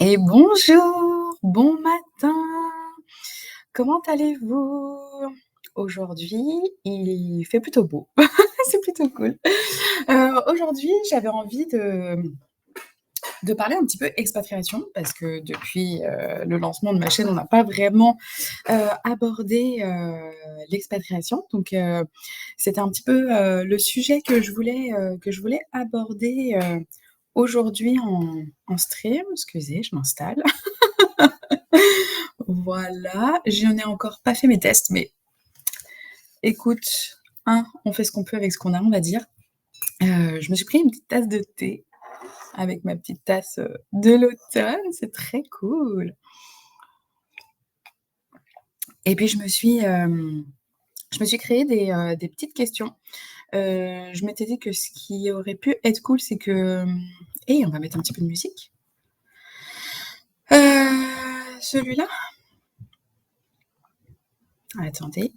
Et bonjour, bon matin, comment allez-vous? Aujourd'hui, il fait plutôt beau, c'est plutôt cool. Aujourd'hui, j'avais envie de parler un petit peu expatriation parce que depuis, le lancement de ma chaîne, on n'a pas vraiment, abordé, l'expatriation. Donc, c'était un petit peu, le sujet que je voulais aborder, aujourd'hui en stream. Excusez, je m'installe. Voilà, je n'ai encore pas fait mes tests, mais écoute, hein, on fait ce qu'on peut avec ce qu'on a, on va dire. Je me suis pris une petite tasse de thé avec ma petite tasse, de l'automne, c'est très cool et puis je me suis créé des petites questions. Je m'étais dit que ce qui aurait pu être cool, c'est que, on va mettre un petit peu de musique. Celui-là? Attendez.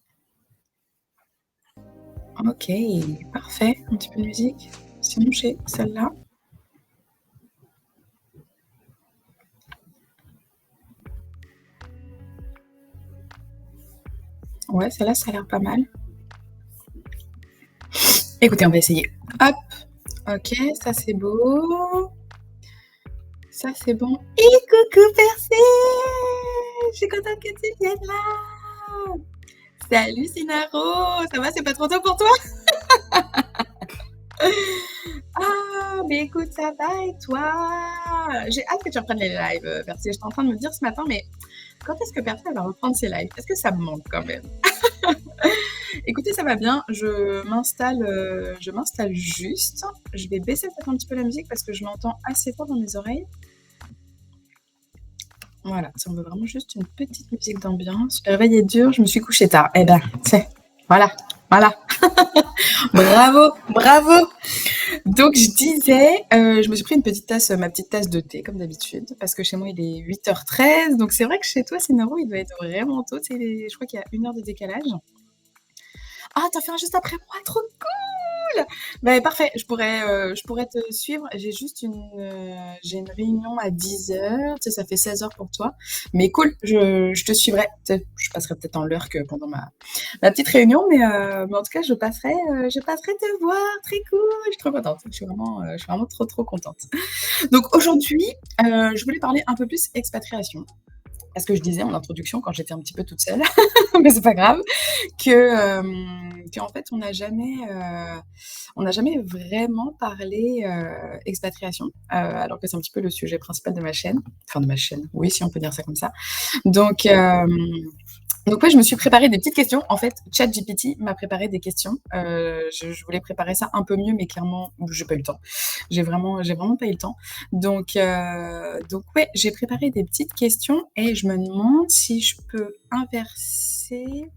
OK, parfait, un petit peu de musique. Sinon j'ai celle-là. Ouais, celle-là, ça a l'air pas mal. Écoutez, on va essayer. Hop, OK, ça c'est beau. Ça c'est bon. Et coucou Percé! Je suis contente que tu viennes là. Salut Cinaro, ça va, c'est pas trop tôt pour toi? Ah, mais écoute, ça va et toi? J'ai hâte que tu reprennes les lives, Percé. J'étais en train de me dire ce matin, mais quand est-ce que Percé elle va reprendre ses lives? Est-ce que ça me manque quand même? Écoutez, ça va bien. Je m'installe juste. Je vais baisser peut-être un petit peu la musique parce que je l'entends assez fort dans mes oreilles. Voilà, si on veut vraiment juste une petite musique d'ambiance. Le réveil est dur, je me suis couchée tard. Eh ben, c'est voilà, voilà. Bravo, bravo. Donc je disais, je me suis pris une petite tasse, ma petite tasse de thé comme d'habitude, parce que chez moi il est 8h13, donc c'est vrai que chez toi, Cinaro, il doit être vraiment tôt. Tu sais, je crois qu'il y a 1 heure de décalage. Ah, tu en fais un juste après moi, trop cool! Bah, parfait, je pourrais te suivre. J'ai une réunion à 10h, tu sais, ça fait 16h pour toi. Mais cool, je te suivrai. Tu sais, je passerai peut-être en lurk pendant ma petite réunion, mais en tout cas, je passerai te voir. Très cool, je suis trop contente. Je suis vraiment trop, trop contente. Donc aujourd'hui, je voulais parler un peu plus expatriation. Parce que je disais en introduction, quand j'étais un petit peu toute seule, mais c'est pas grave, qu'en fait, on n'a jamais vraiment parlé, expatriation, alors que c'est un petit peu le sujet principal de ma chaîne. Enfin de ma chaîne, oui, si on peut dire ça comme ça. Donc ouais, je me suis préparé des petites questions. En fait, ChatGPT m'a préparé des questions. Je voulais préparer ça un peu mieux, mais clairement, j'ai pas eu le temps. J'ai vraiment pas eu le temps. Donc ouais, j'ai préparé des petites questions et je me demande si je peux inverser.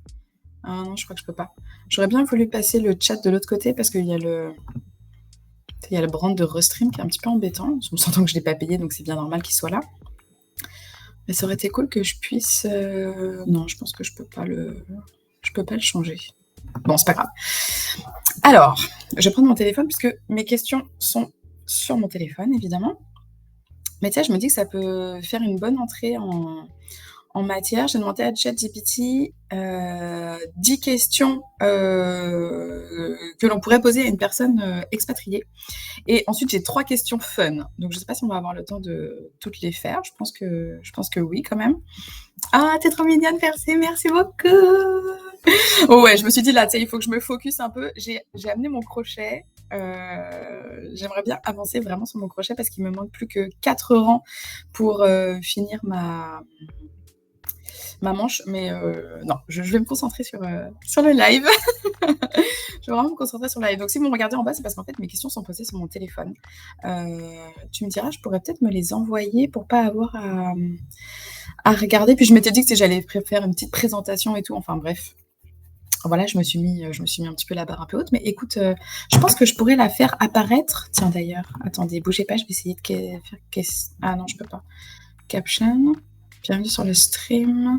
Ah non, je crois que je peux pas. J'aurais bien voulu passer le chat de l'autre côté parce qu'il y a le brand de Restream qui est un petit peu embêtant. On s'entend que je l'ai pas payé, donc c'est bien normal qu'il soit là. Mais ça aurait été cool que je puisse, non, je pense que je peux pas le changer. Bon, c'est pas grave. Alors, je vais prendre mon téléphone puisque mes questions sont sur mon téléphone, évidemment. Mais tu sais, je me dis que ça peut faire une bonne entrée en matière. J'ai demandé à ChatGPT, 10 questions, que l'on pourrait poser à une personne, expatriée. Et ensuite, j'ai 3 questions fun. Donc je sais pas si on va avoir le temps de toutes les faire. Je pense que oui, quand même. Ah, tu es trop mignonne, Percé, merci beaucoup! Oh ouais, je me suis dit: «Là, tu sais, il faut que je me focus un peu». J'ai amené mon crochet, j'aimerais bien avancer vraiment sur mon crochet parce qu'il me manque plus que 4 rangs pour, finir ma manche, mais non, je vais me concentrer sur le live. Je vais vraiment me concentrer sur le live. Donc si vous me regardez en bas, c'est parce qu'en fait, mes questions sont posées sur mon téléphone. Tu me diras, je pourrais peut-être me les envoyer pour pas avoir à regarder. Puis je m'étais dit que j'allais faire une petite présentation et tout. Enfin bref, voilà, je me suis mis un petit peu la barre un peu haute. Mais écoute, je pense que je pourrais la faire apparaître. Tiens d'ailleurs, attendez, bougez pas, je vais essayer de faire ah non, je peux pas. Caption. Bienvenue sur le stream.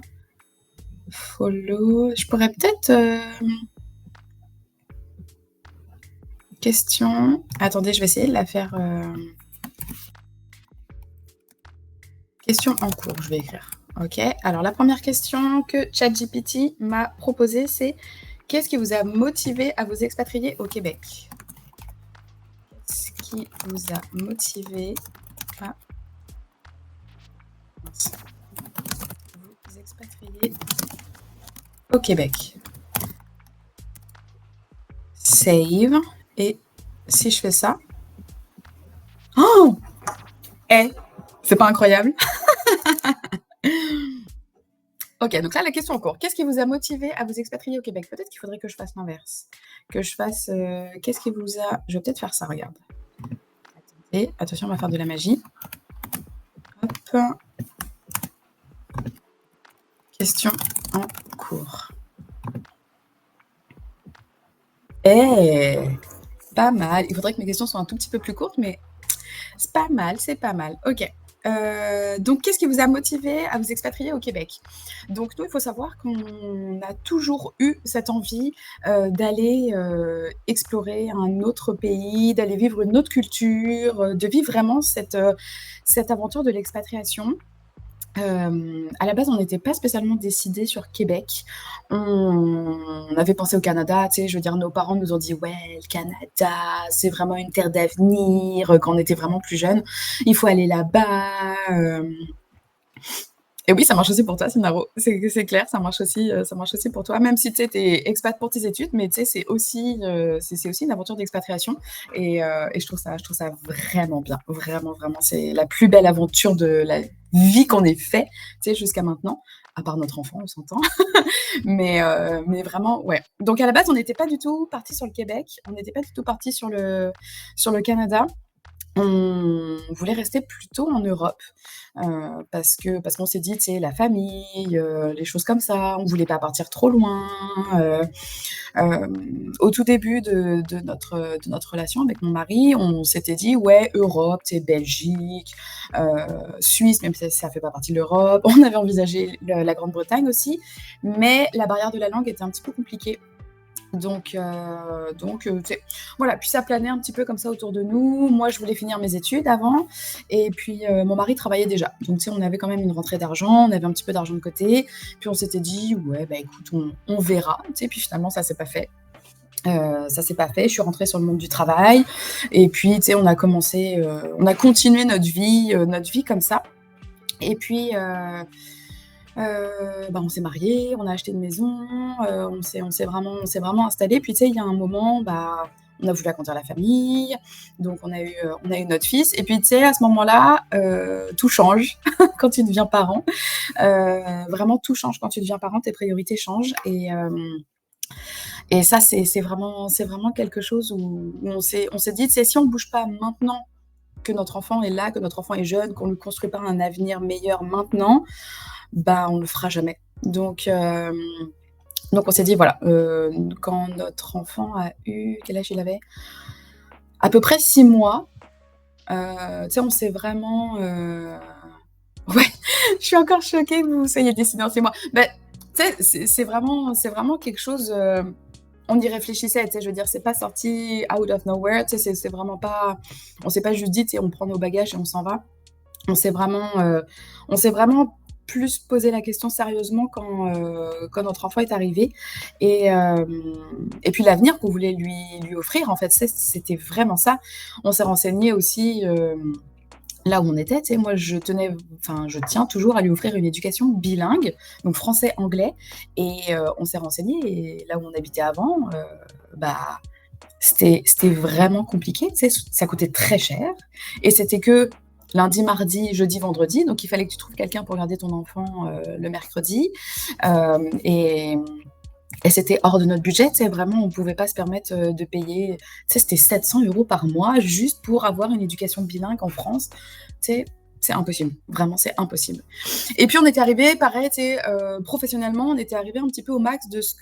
Follow. Je pourrais peut-être. Question. Attendez, je vais essayer de la faire. Questions en cours, je vais écrire. OK. Alors la première question que ChatGPT m'a proposée, c'est: «Qu'est-ce qui vous a motivé à vous expatrier au Québec?» Qu'est-ce qui vous a motivé à mince, vous expatrier au Québec? Save et si je fais ça oh! Eh! C'est pas incroyable? OK, donc là, la question en cours. Qu'est-ce qui vous a motivé à vous expatrier au Québec? Peut-être qu'il faudrait que je fasse l'inverse. Que je fasse, qu'est-ce qui vous a je vais peut-être faire ça, regarde. Et attention, on va faire de la magie. Hop. Question en cours. Eh! Pas mal. Il faudrait que mes questions soient un tout petit peu plus courtes, mais c'est pas mal, c'est pas mal. OK. Donc qu'est-ce qui vous a motivé à vous expatrier au Québec? Donc nous, il faut savoir qu'on a toujours eu cette envie, d'aller, explorer un autre pays, d'aller vivre une autre culture, de vivre vraiment cette aventure de l'expatriation. À la base, on n'était pas spécialement décidés sur Québec. On avait pensé au Canada, tu sais, je veux dire, nos parents nous ont dit: «Ouais, le Canada, c'est vraiment une terre d'avenir», quand on était vraiment plus jeunes. «Il faut aller là-bas», et oui, ça marche aussi pour toi, Cinaro. C'est clair, ça marche aussi pour toi, même si, tu sais, tu es expat pour tes études, mais tu sais, c'est aussi une aventure d'expatriation et je trouve ça vraiment bien. Vraiment, vraiment, c'est la plus belle aventure de la vie qu'on ait fait, tu sais, jusqu'à maintenant, à part notre enfant, on s'entend. Mais vraiment, ouais. Donc à la base, on n'était pas du tout partis sur le Québec, on n'était pas du tout partis sur le Canada. On voulait rester plutôt en Europe, parce qu'on s'est dit, tu sais, la famille, les choses comme ça, on voulait pas partir trop loin, heu, au tout début de notre relation avec mon mari, on s'était dit: «Ouais, Europe, tu sais, Belgique, Suisse», même si ça fait pas partie de l'Europe. On avait envisagé la Grande-Bretagne aussi, mais la barrière de la langue était un petit peu compliquée. Tu sais, voilà, puis ça planait un petit peu comme ça autour de nous. Moi, je voulais finir mes études avant et puis, mon mari travaillait déjà. Donc tu sais, on avait quand même une rentrée d'argent, on avait un petit peu d'argent de côté. Puis on s'était dit: «Ouais, bah, écoute, on verra», tu sais? Puis finalement, ça s'est pas fait. Ça s'est pas fait. Je suis rentrée sur le monde du travail et puis, tu sais, on a continué notre vie comme ça et puis, bah, on s'est mariés, on a acheté une maison, on s'est vraiment installés. Puis tu sais, il y a un moment, bah, on a voulu agrandir la famille, donc on a eu notre fils et puis tu sais, à ce moment-là, tout change quand tu deviens parent. Vraiment tout change quand tu deviens parent, tes priorités changent et ça, c'est vraiment quelque chose où on s'est dit: «Tu sais, si on bouge pas maintenant que notre enfant est là, que notre enfant est jeune, qu'on lui construit pas un avenir meilleur maintenant, bah, on le fera jamais». Donc on s'est dit voilà, quand notre enfant a eu quel âge il avait? À peu près 6 mois, tu sais, on s'est vraiment, ouais, je suis encore choquée que vous soyez décidés en 6 mois. Bah, tu sais, c'est vraiment quelque chose, on y réfléchissait, tu sais, je veux dire, c'est pas sorti out of nowhere, tu sais, c'est vraiment pas on s'est pas juste dit: «Tu sais, on prend nos bagages et on s'en va». On s'est vraiment plus posé la question sérieusement quand notre enfant est arrivé et puis l'avenir qu'on voulait lui offrir, en fait, c'était vraiment ça. On s'est renseigné aussi, là où on était, tu sais, moi je tiens toujours à lui offrir une éducation bilingue, donc français-anglais et on s'est renseigné et là où on habitait avant, bah, c'était vraiment compliqué, tu sais, ça coûtait très cher et c'était que lundi, mardi, jeudi, vendredi, donc il fallait que tu trouves quelqu'un pour garder ton enfant, le mercredi, hem et et c'était hors de notre budget, tu sais, vraiment on pouvait pas se permettre, de payer, tu sais, c'était 700 € par mois juste pour avoir une éducation bilingue en France, tu sais, c'est impossible, vraiment c'est impossible et puis on était arrivés pareil, tu sais, professionnellement, on était arrivés un petit peu au max de ce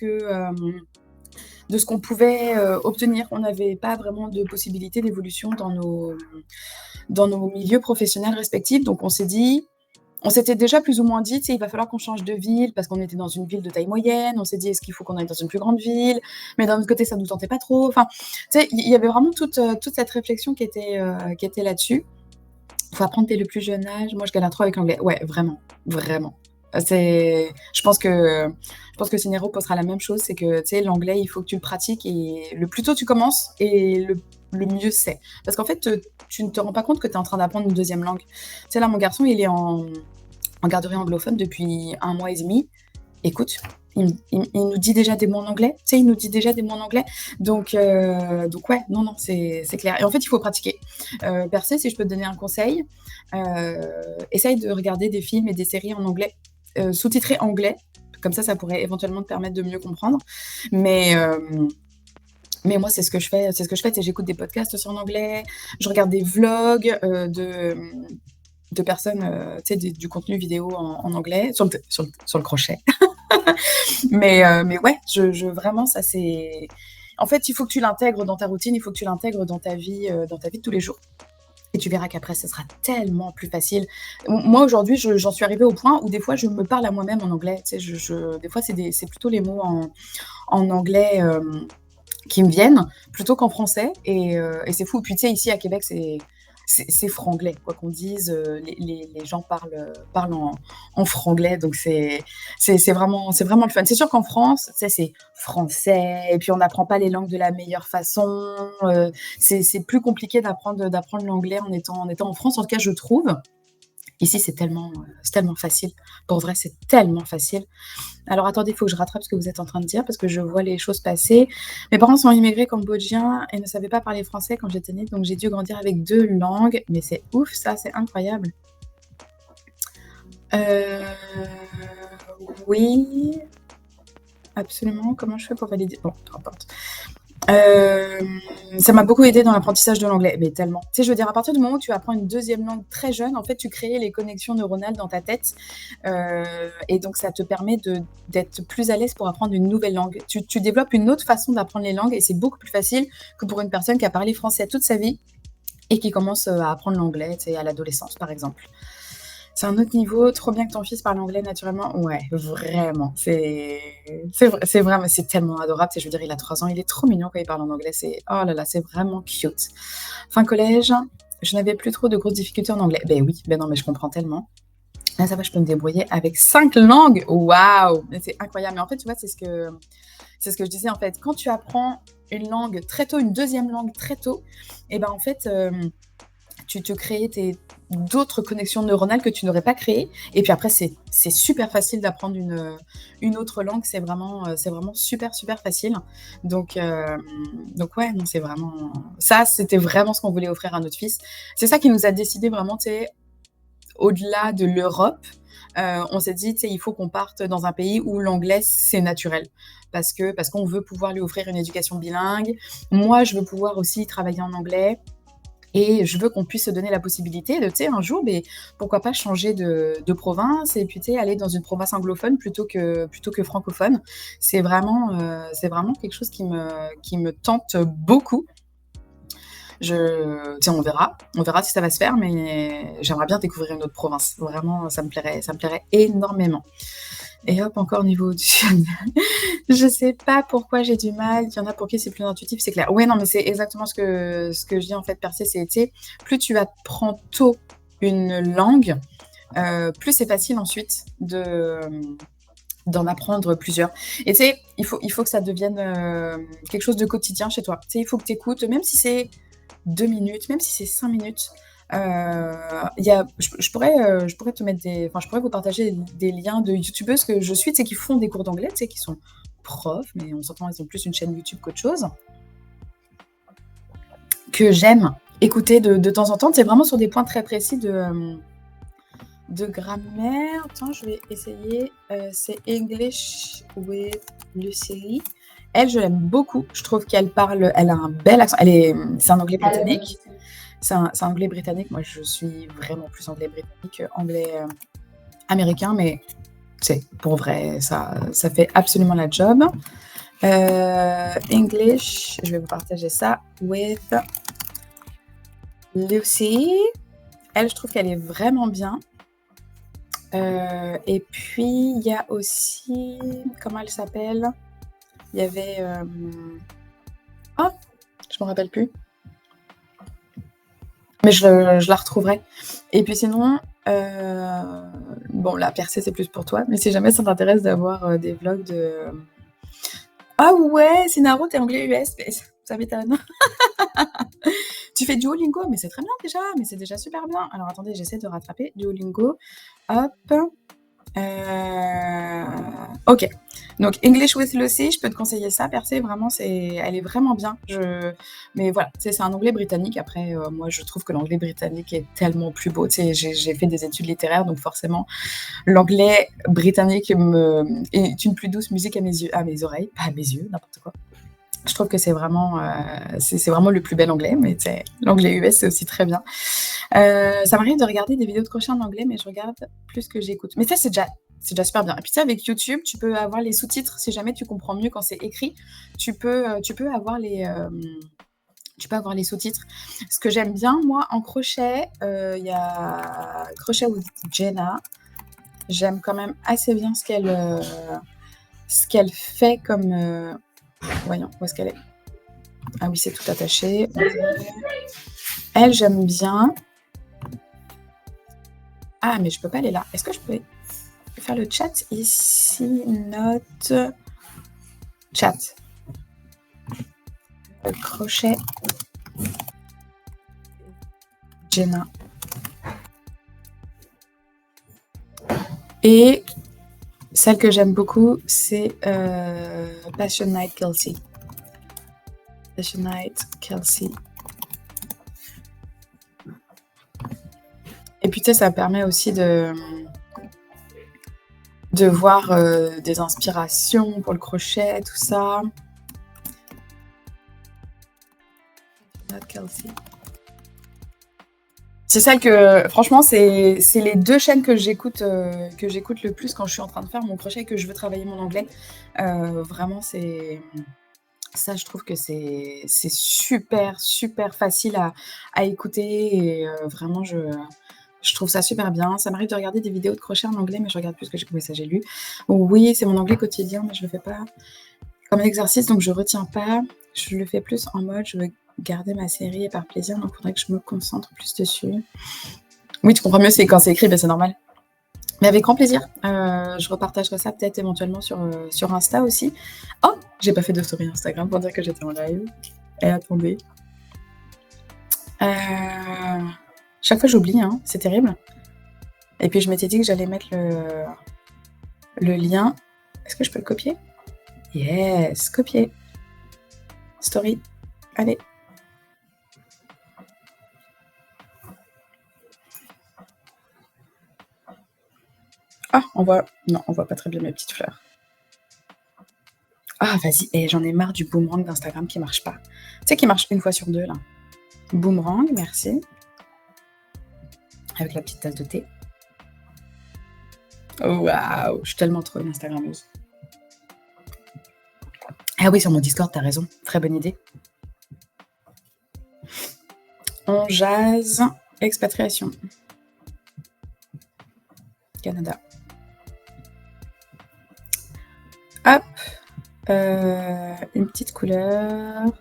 qu'on pouvait, obtenir. On n'avait pas vraiment de possibilité d'évolution dans nos milieux professionnels respectifs, donc on s'était déjà plus ou moins dit: «Tu sais, il va falloir qu'on change de ville», parce qu'on était dans une ville de taille moyenne. On s'est dit: «Est-ce qu'il faut qu'on aille dans une plus grande ville?» Mais d'un autre côté, ça nous tentait pas trop. Enfin, tu sais, il y avait vraiment toute cette réflexion qui était là-dessus. faut apprendre dès le plus jeune âge. Moi, je galère trop avec l'anglais. Ouais, vraiment, vraiment. C'est je pense que Cinero posera la même chose, c'est que, tu sais, l'anglais, il faut que tu le pratiques et le plus tôt tu commences et le mieux c'est. Parce qu'en fait, tu ne te rends pas compte que tu es en train d'apprendre une deuxième langue. Tu sais, là, mon garçon, il est en garderie anglophone depuis 1 mois et demi. Écoute, il nous dit déjà des mots en anglais, tu sais, il nous dit déjà des mots en anglais. Donc ouais, non, non, c'est clair. Et en fait, il faut pratiquer. Perso, si je peux te donner un conseil, heu, essaye de regarder des films et des séries en anglais, sous-titrés anglais. Comme ça pourrait éventuellement te permettre de mieux comprendre. Mais, moi, c'est ce que je fais, tu sais, j'écoute des podcasts aussi en anglais, je regarde des vlogs, de personnes, tu sais, du contenu vidéo en anglais sur le crochet. Mais ouais, je vraiment ça c'est en fait, il faut que tu l'intègres dans ta routine, il faut que tu l'intègres dans ta vie de tous les jours et tu verras qu'après ce sera tellement plus facile. Moi aujourd'hui, j'en suis arrivée au point où des fois je me parle à moi-même en anglais, tu sais, des fois c'est plutôt les mots en anglais, qui me viennent plutôt qu'en français et c'est fou. Puis tu sais, ici à Québec, c'est franglais, quoi qu'on dise, les gens parlent en franglais, donc c'est vraiment le fun. C'est sûr qu'en France, tu sais, c'est français et puis on n'apprend pas les langues de la meilleure façon, c'est plus compliqué d'apprendre l'anglais en étant en France, en tout cas je trouve. Ici, c'est tellement facile. Pour vrai, c'est tellement facile. Alors attendez, il faut que je rattrape ce que vous êtes en train de dire parce que je vois les choses passer. Mes parents sont immigrés cambodgiens et ne savaient pas parler français quand j'étais née, donc j'ai dû grandir avec 2 langues. Mais c'est ouf ça, c'est incroyable. Heu, oui, absolument. Comment je fais pour valider? Bon, peu importe. Ça m'a beaucoup aidé dans l'apprentissage de l'anglais, mais tellement. Tu sais, je veux dire, à partir du moment où tu apprends une deuxième langue très jeune, en fait, tu crées les connexions neuronales dans ta tête, et donc ça te permet d'être plus à l'aise pour apprendre une nouvelle langue. Tu développes une autre façon d'apprendre les langues et c'est beaucoup plus facile que pour une personne qui a parlé français toute sa vie et qui commence, à apprendre l'anglais, tu sais, à l'adolescence, par exemple. C'est un autre niveau, trop bien que ton fils parle anglais naturellement. Ouais, vraiment, c'est vraiment c'est tellement adorable, tu sais, je veux dire, il a 3 ans, il est trop mignon quand il parle en anglais, oh là là, c'est vraiment cute. Fin collège, je n'avais plus trop de grosses difficultés en anglais. Ben oui, ben non, mais je comprends tellement. Là, ça va, je peux me débrouiller avec 5 langues. Waouh! Mais c'est incroyable. Mais en fait, tu vois, c'est ce que je disais, en fait. Quand tu apprends une langue très tôt, une deuxième langue très tôt, et ben, en fait, tu te crées d'autres connexions neuronales que tu n'aurais pas créées. Et puis après, c'est super facile d'apprendre une autre langue. C'est vraiment super, super facile. Donc, donc ouais, non, c'est vraiment. Ça, c'était vraiment ce qu'on voulait offrir à notre fils. C'est ça qui nous a décidé vraiment, tu sais, au-delà de l'Europe, on s'est dit, tu sais, il faut qu'on parte dans un pays où l'anglais, c'est naturel. Parce qu'on veut pouvoir lui offrir une éducation bilingue. Moi, je veux pouvoir aussi travailler en anglais. Et je veux qu'on puisse se donner la possibilité de, tu sais, un jour, mais pourquoi pas changer de province et puis, tu sais, aller dans une province anglophone plutôt que francophone. C'est vraiment quelque chose qui me tente beaucoup. Tu sais, on verra si ça va se faire, mais j'aimerais bien découvrir une autre province. Vraiment, ça me plairait énormément. Et hop, encore niveau du je sais pas pourquoi j'ai du mal. Il y en a pour qui c'est plus intuitif, c'est clair. Ouais, non, mais c'est exactement ce que je dis en fait, percer, c'est, tu sais, plus tu apprends tôt une langue, plus c'est facile ensuite d'en apprendre plusieurs. Et tu sais, il faut que ça devienne, quelque chose de quotidien chez toi. Tu sais, il faut que tu écoutes, même si c'est 2 minutes, même si c'est 5 minutes. Il y a je pourrais te mettre je pourrais vous partager des liens de youtubeuses que je suis, tu sais, qui font des cours d'anglais, tu sais, qui sont profs, mais on s'entend, elles ont plus une chaîne YouTube qu'autre chose, que j'aime écouter de temps en temps. C'est vraiment sur des points très précis de grammaire. Attends, je vais essayer, c'est English with Lucie. Elle, je l'aime beaucoup. Je trouve elle a un bel accent. C'est un anglais britannique. C'est un anglais britannique. Moi, je suis vraiment plus anglais britannique qu'anglais américain, mais c'est pour vrai, ça fait absolument la job. English, je vais vous partager ça with Lucy. Elle, je trouve qu'elle est vraiment bien. Et puis, il y a aussi, comment elle s'appelle? Il y avait, oh, je me rappelle plus. Mais je la retrouverai. Et puis sinon, bon, la percée, c'est plus pour toi, mais si jamais ça t'intéresse d'avoir des vlogs de. Ah ouais, Cinaro, t'es anglais US, mais ça m'étonne. Tu fais Duolingo, mais c'est très bien déjà, mais c'est déjà super bien. Alors attendez, j'essaie de rattraper Duolingo. Hop. Ok. Donc English with Lucy, je peux te conseiller ça, Percé, vraiment, elle est vraiment bien. Mais voilà, c'est un anglais britannique. Après, moi, je trouve que l'anglais britannique est tellement plus beau. J'ai fait des études littéraires, donc forcément, l'anglais britannique est une plus douce musique à mes yeux, à mes oreilles, pas à mes yeux, n'importe quoi. Je trouve que c'est vraiment le plus bel anglais, mais l'anglais US, c'est aussi très bien. Ça m'arrive de regarder des vidéos de crochet en anglais, mais je regarde plus que j'écoute. Mais ça, c'est déjà super bien. Et puis ça, avec YouTube, tu peux avoir les sous-titres. Si jamais tu comprends mieux quand c'est écrit, tu peux avoir les sous-titres. Ce que j'aime bien, moi, en crochet, il y a Crochet with Jenna. J'aime quand même assez bien ce qu'elle fait comme... Voyons, où est-ce qu'elle est? Ah oui, c'est tout attaché. Elle, j'aime bien. Ah, mais je peux pas aller là. Est-ce que je peux faire le chat ici? Note. Chat. Crochet. Jenna. Et celle que j'aime beaucoup, c'est Passion Night Kelsey. Passion Night Kelsey. Et puis tu sais, ça permet aussi de voir des inspirations pour le crochet, tout ça. Kelsey. C'est celle que, franchement, c'est les deux chaînes que j'écoute le plus quand je suis en train de faire mon crochet et que je veux travailler mon anglais. Vraiment, ça, je trouve que c'est super, super facile à écouter et vraiment, je trouve ça super bien. Ça m'arrive de regarder des vidéos de crochet en anglais, mais je regarde plus ce que j'ai lu. Oui, c'est mon anglais quotidien, mais je le fais pas comme exercice, donc je retiens pas. Je le fais plus en mode, je veux garder ma série et par plaisir, donc il faudrait que je me concentre plus dessus. Oui, tu comprends mieux, c'est quand c'est écrit, ben c'est normal. Mais avec grand plaisir. Je repartagerai ça peut-être éventuellement sur Insta aussi. Oh, j'ai pas fait de story Instagram pour dire que j'étais en live. Et attendez. Chaque fois j'oublie, hein, c'est terrible. Et puis je m'étais dit que j'allais mettre le lien. Est-ce que je peux le copier? Yes, copier. Story. Allez. Ah, non, on voit pas très bien mes petites fleurs. Ah, vas-y, j'en ai marre du boomerang d'Instagram qui marche pas. Tu sais, qui marche une fois sur deux, là. Boomerang, merci. Avec la petite tasse de thé. Oh, waouh, je suis tellement trop une Instagrammeuse. Ah oui, sur mon Discord, t'as raison. Très bonne idée. On jase. Expatriation. Canada. Hop. Une petite couleur.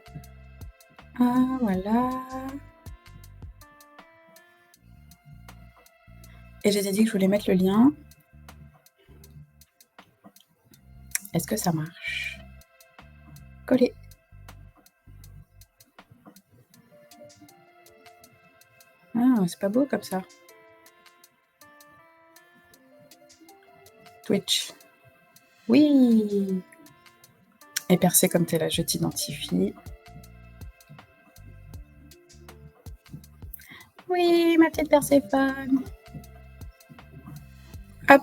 Ah, voilà. Et j'ai dit que je voulais mettre le lien. Est-ce que ça marche? Coller. Ah, c'est pas beau comme ça. Twitch. Oui. Et percé comme t'es là, je t'identifie. Oui, ma petite Perséphone. Hop.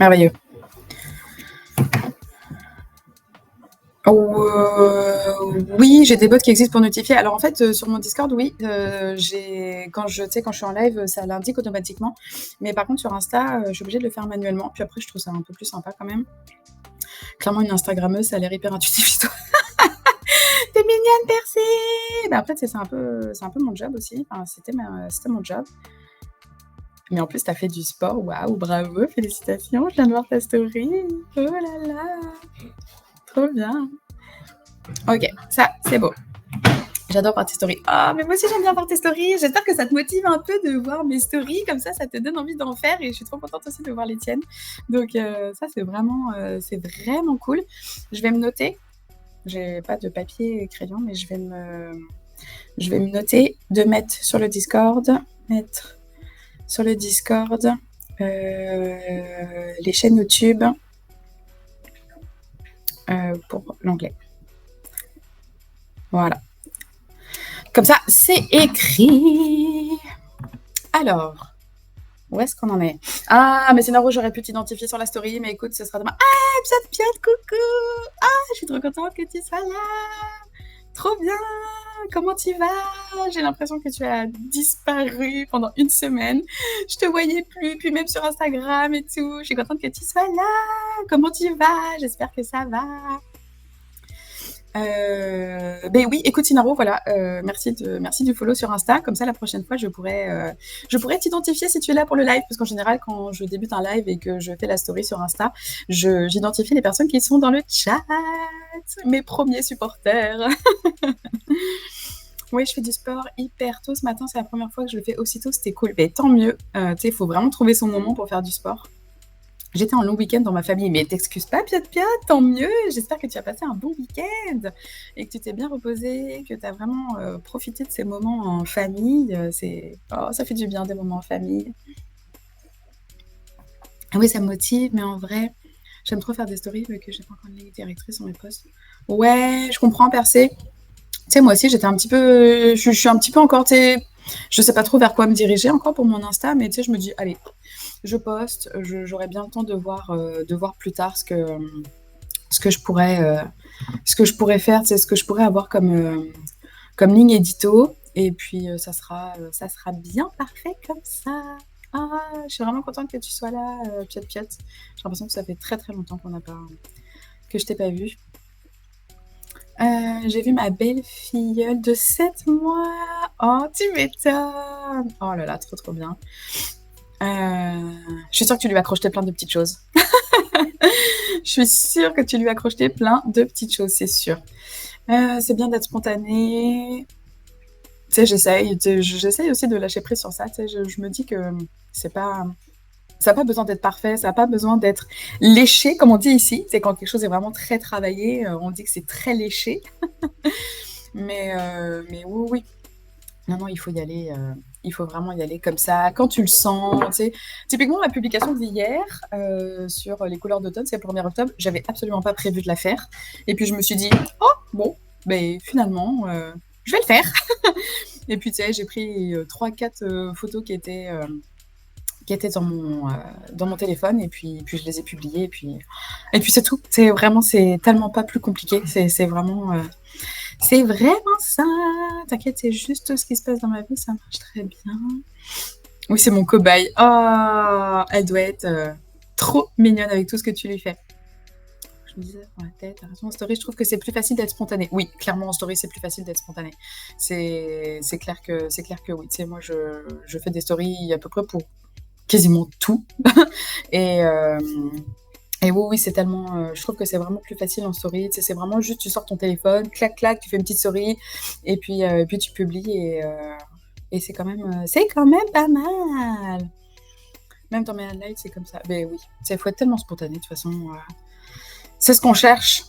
Merveilleux. Oui, j'ai des bots qui existent pour notifier. Alors en fait, sur mon Discord, oui, quand je suis en live, ça l'indique automatiquement. Mais par contre, sur Insta, je suis obligée de le faire manuellement. Puis après, je trouve ça un peu plus sympa quand même. Clairement, une Instagrammeuse, ça a l'air hyper intuitif chez toi. T'es mignonne, Percé. Bah après, c'est un peu mon job aussi. Enfin, c'était mon job. Mais en plus, t'as fait du sport. Waouh, bravo, félicitations. Je viens de voir ta story. Oh là là. Trop bien. Ok, ça, c'est beau. J'adore voir tes stories. Ah, mais moi aussi j'aime bien voir tes stories. J'espère que ça te motive un peu de voir mes stories, comme ça te donne envie d'en faire et je suis trop contente aussi de voir les tiennes. Donc ça c'est vraiment cool. Je vais me noter. J'ai pas de papier et crayon, mais je vais me noter de mettre sur le Discord les chaînes YouTube pour l'anglais. Voilà. Comme ça, c'est écrit. Alors, où est-ce qu'on en est? Ah, mais c'est Naro, j'aurais pu t'identifier sur la story, mais écoute, ce sera demain. Ah, Piot, coucou! Ah, je suis trop contente que tu sois là! Trop bien! Comment tu vas? J'ai l'impression que tu as disparu pendant une semaine. Je te voyais plus, puis même sur Instagram et tout. Je suis contente que tu sois là. Comment tu vas? J'espère que ça va. Ben oui, écoute Inaro, voilà, merci du follow sur Insta. Comme ça, la prochaine fois, je pourrais t'identifier si tu es là pour le live, parce qu'en général, quand je débute un live et que je fais la story sur Insta, j'identifie les personnes qui sont dans le chat, mes premiers supporters. Oui, je fais du sport hyper tôt ce matin. C'est la première fois que je le fais aussitôt. C'était cool. Mais tant mieux. Tu sais, il faut vraiment trouver son moment pour faire du sport. J'étais en long week-end dans ma famille, mais t'excuses pas, Piot, tant mieux. J'espère que tu as passé un bon week-end et que tu t'es bien reposé, que tu as vraiment profité de ces moments en famille. Ça fait du bien, des moments en famille. Ah oui, ça me motive, mais en vrai, j'aime trop faire des stories, mais que j'ai pas encore une ligne directrice sur mes posts. Ouais, je comprends, percer. Tu sais, moi aussi, j'étais un petit peu. Je suis un petit peu encore, tu sais. Je sais pas trop vers quoi me diriger encore pour mon Insta, mais tu sais, je me dis, allez, je poste, j'aurai bien le temps de voir plus tard ce que je pourrais faire, tu sais, ce que je pourrais avoir comme ligne édito. Et puis, ça sera bien parfait comme ça. Ah, je suis vraiment contente que tu sois là, Piot. J'ai l'impression que ça fait très très longtemps que je t'ai pas vue. J'ai vu ma belle filleule de 7 mois. Oh, tu m'étonnes. Oh là là, trop trop bien. Je suis sûre que tu lui as crocheté plein de petites choses. Je suis sûre que tu lui as crocheté plein de petites choses, c'est sûr. C'est bien d'être spontanée. Tu sais, j'essaye aussi de lâcher prise sur ça. Tu sais, je me dis que c'est pas, ça n'a pas besoin d'être parfait, ça n'a pas besoin d'être léché, comme on dit ici. C'est quand quelque chose est vraiment très travaillé, on dit que c'est très léché. Mais oui, oui. Non, il faut y aller. Il faut vraiment y aller comme ça, quand tu le sens. Tu sais. Typiquement, la publication d'hier sur les couleurs d'automne, c'est le 1er octobre. J'avais absolument pas prévu de la faire. Et puis je me suis dit, oh, bon, ben finalement, je vais le faire. Et puis tu sais, j'ai pris 3-4 photos qui étaient dans mon téléphone et puis je les ai publiées et puis c'est tout. C'est tellement pas plus compliqué. C'est vraiment ça. T'inquiète, c'est juste ce qui se passe dans ma vie, ça marche très bien. Oui, c'est mon cobaye. Oh, elle doit être trop mignonne avec tout ce que tu lui fais. Je me disais dans la tête, t'as raison, en story, je trouve que c'est plus facile d'être spontané. Oui, clairement, en story, c'est plus facile d'être spontané. C'est clair que oui. Tu sais, moi, je fais des stories à peu près pour quasiment tout. Et oui, c'est tellement. Je trouve que c'est vraiment plus facile en story. Tu sais, c'est vraiment juste, tu sors ton téléphone, clac, clac, tu fais une petite story, et puis tu publies, et c'est quand même pas mal. Même dans mes highlights, c'est comme ça. Mais oui, il faut être tellement spontané, de toute façon. C'est ce qu'on cherche.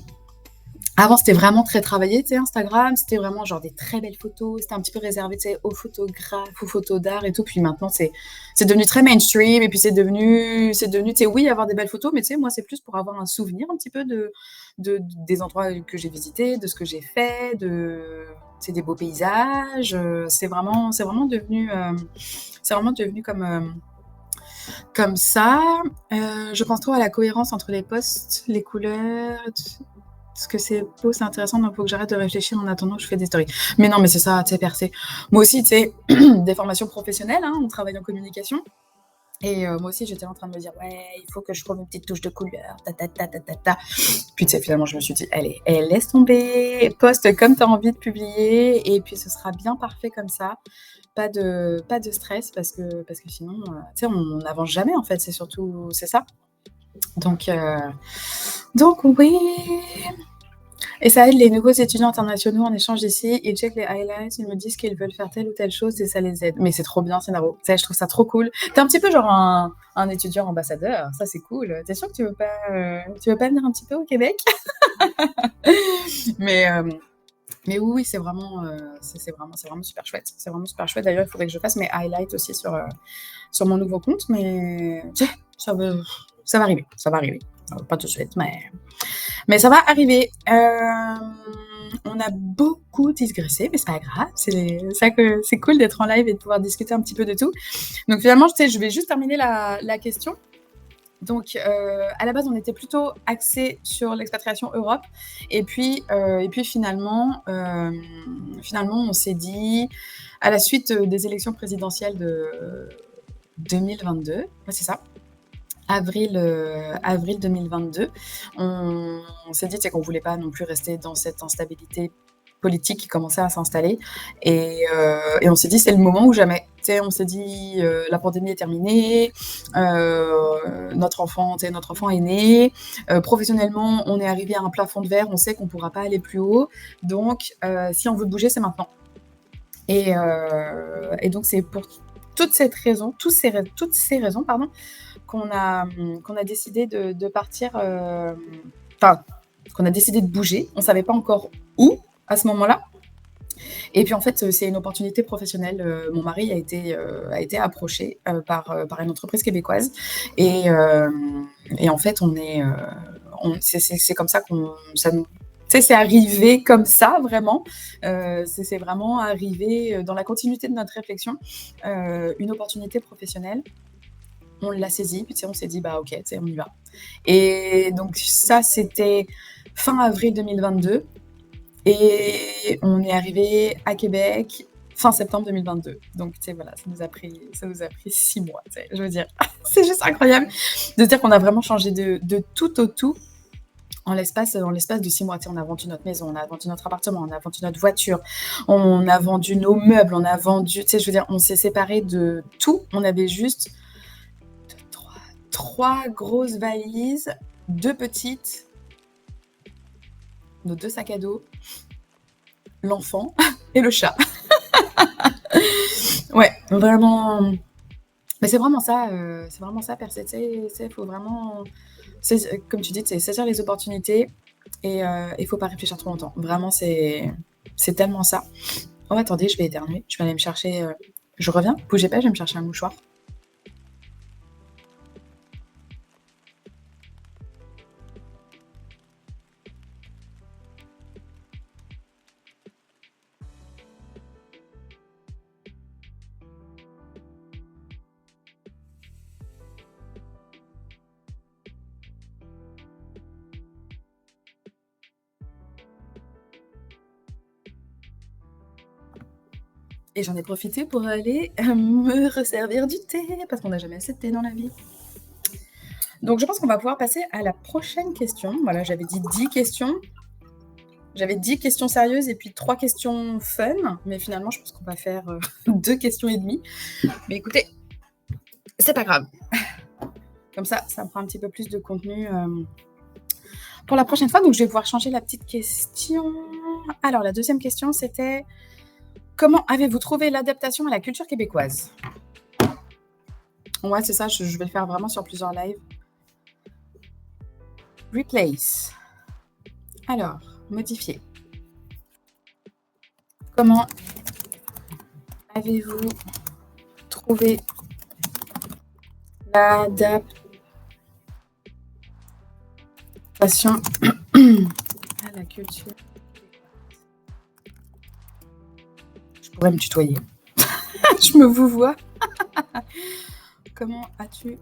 Avant, c'était vraiment très travaillé, tu sais, Instagram. C'était vraiment genre des très belles photos. C'était un petit peu réservé, tu sais, aux photographes, aux photos d'art et tout. Puis maintenant, c'est devenu très mainstream. Et puis c'est devenu, tu sais, oui, avoir des belles photos, mais tu sais, moi, c'est plus pour avoir un souvenir un petit peu des endroits que j'ai visités, de ce que j'ai fait, c'est des beaux paysages. C'est vraiment devenu comme ça. Je pense trop à la cohérence entre les posts, les couleurs, parce que c'est beau, c'est intéressant, donc il faut que j'arrête de réfléchir en attendant que je fais des stories. Mais non, mais c'est ça, tu sais, percer. Moi aussi, tu sais, des formations professionnelles, hein, on travaille en communication. Et moi aussi, j'étais en train de me dire, ouais, il faut que je trouve une petite touche de couleur, ta. Puis, tu sais, finalement, je me suis dit, allez, laisse tomber, poste comme tu as envie de publier, et puis ce sera bien parfait comme ça. Pas de stress, parce que sinon, tu sais, on n'avance jamais, en fait, c'est ça. Donc oui. Et ça aide les nouveaux étudiants internationaux en échange ici. Ils checkent les highlights, ils me disent qu'ils veulent faire telle ou telle chose et ça les aide. Mais c'est trop bien, Scénaro. Ça, je trouve ça trop cool. T'es un petit peu genre un étudiant ambassadeur. Ça, c'est cool. T'es sûr que tu veux pas venir un petit peu au Québec? Mais, mais oui, oui, c'est vraiment super chouette. C'est vraiment super chouette. D'ailleurs, il faudrait que je fasse mes highlights aussi sur mon nouveau compte. Mais ça va arriver. Ça va arriver. Pas tout de suite, mais ça va arriver. On a beaucoup digressé, mais c'est pas grave. C'est cool d'être en live et de pouvoir discuter un petit peu de tout. Donc finalement, je vais juste terminer la question. Donc, à la base, on était plutôt axé sur l'expatriation Europe. Et puis finalement, on s'est dit, à la suite des élections présidentielles de 2022, ouais, c'est ça, avril 2022, on s'est dit qu'on voulait pas non plus rester dans cette instabilité politique qui commençait à s'installer. Et on s'est dit, c'est le moment ou jamais. On s'est dit, la pandémie est terminée, notre enfant est né, professionnellement, on est arrivé à un plafond de verre, on sait qu'on ne pourra pas aller plus haut. Donc, si on veut bouger, c'est maintenant. Et donc, c'est pour toutes ces raisons, pardon, qu'on a décidé de partir, qu'on a décidé de bouger. On ne savait pas encore où à ce moment-là. Et puis en fait, c'est une opportunité professionnelle. Mon mari a été approché par une entreprise québécoise. Et en fait, c'est comme ça c'est arrivé comme ça, vraiment. C'est vraiment arrivé dans la continuité de notre réflexion. Une opportunité professionnelle. On l'a saisi, puis on s'est dit, bah ok, on y va. Et donc ça, c'était fin avril 2022. Et on est arrivé à Québec fin septembre 2022. Donc, voilà, ça nous a pris 6 mois. Je veux dire, c'est juste incroyable de se dire qu'on a vraiment changé de tout au tout en l'espace de 6 mois. On a vendu notre maison, on a vendu notre appartement, on a vendu notre voiture, on a vendu nos meubles, on a vendu, je veux dire, on s'est séparés de tout. On avait juste 3 grosses valises, 2 petites, nos 2 sacs à dos, l'enfant et le chat. Ouais, vraiment. Mais c'est vraiment ça, percer. Il faut vraiment, comme tu dis, saisir les opportunités et il faut pas réfléchir trop longtemps. Vraiment, c'est tellement ça. Oh, attendez, je vais éternuer. Je vais aller me chercher. Je reviens. Bougez pas, je vais me chercher un mouchoir. Et j'en ai profité pour aller me resservir du thé, parce qu'on n'a jamais assez de thé dans la vie. Donc, je pense qu'on va pouvoir passer à la prochaine question. Voilà, j'avais dit 10 questions. J'avais 10 questions sérieuses et puis 3 questions fun. Mais finalement, je pense qu'on va faire 2 questions et demie. Mais écoutez, c'est pas grave. Comme ça me fera un petit peu plus de contenu pour la prochaine fois. Donc, je vais pouvoir changer la petite question. Alors, la deuxième question, c'était... Comment avez-vous trouvé l'adaptation à la culture québécoise? Ouais, c'est ça, je vais le faire vraiment sur plusieurs lives. Replace. Alors, modifier. Comment avez-vous trouvé l'adaptation à la culture? Je pourrais me tutoyer. Je me vous vois. Comment as-tu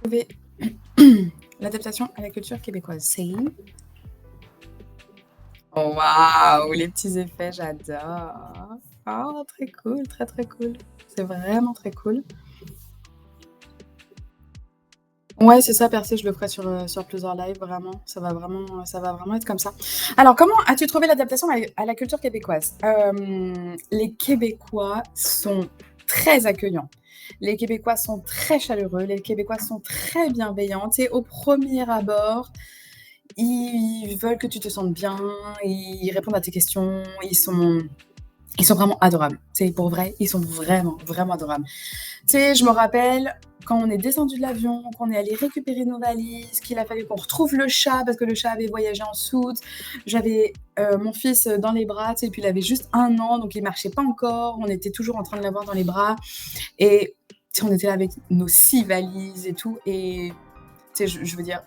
trouvé l'adaptation à la culture québécoise? C'est... Oh, waouh, les petits effets, j'adore. Oh, très cool, très très cool. C'est vraiment très cool. Ouais, c'est ça, percer, je le ferai sur plusieurs lives, vraiment. Ça va vraiment être comme ça. Alors, comment as-tu trouvé l'adaptation à la culture québécoise? Les Québécois sont très accueillants. Les Québécois sont très chaleureux, les Québécois sont très bienveillants. Tu sais, au premier abord, ils veulent que tu te sentes bien, ils répondent à tes questions, ils sont vraiment adorables. C'est pour vrai, ils sont vraiment, vraiment adorables. Tu sais, je me rappelle quand on est descendu de l'avion, qu'on est allé récupérer nos valises, qu'il a fallu qu'on retrouve le chat parce que le chat avait voyagé en soute. J'avais mon fils dans les bras, tu sais, puis il avait juste 1 an, donc il marchait pas encore. On était toujours en train de l'avoir dans les bras. Et tu sais, on était là avec nos 6 valises et tout. Et tu sais, je veux dire,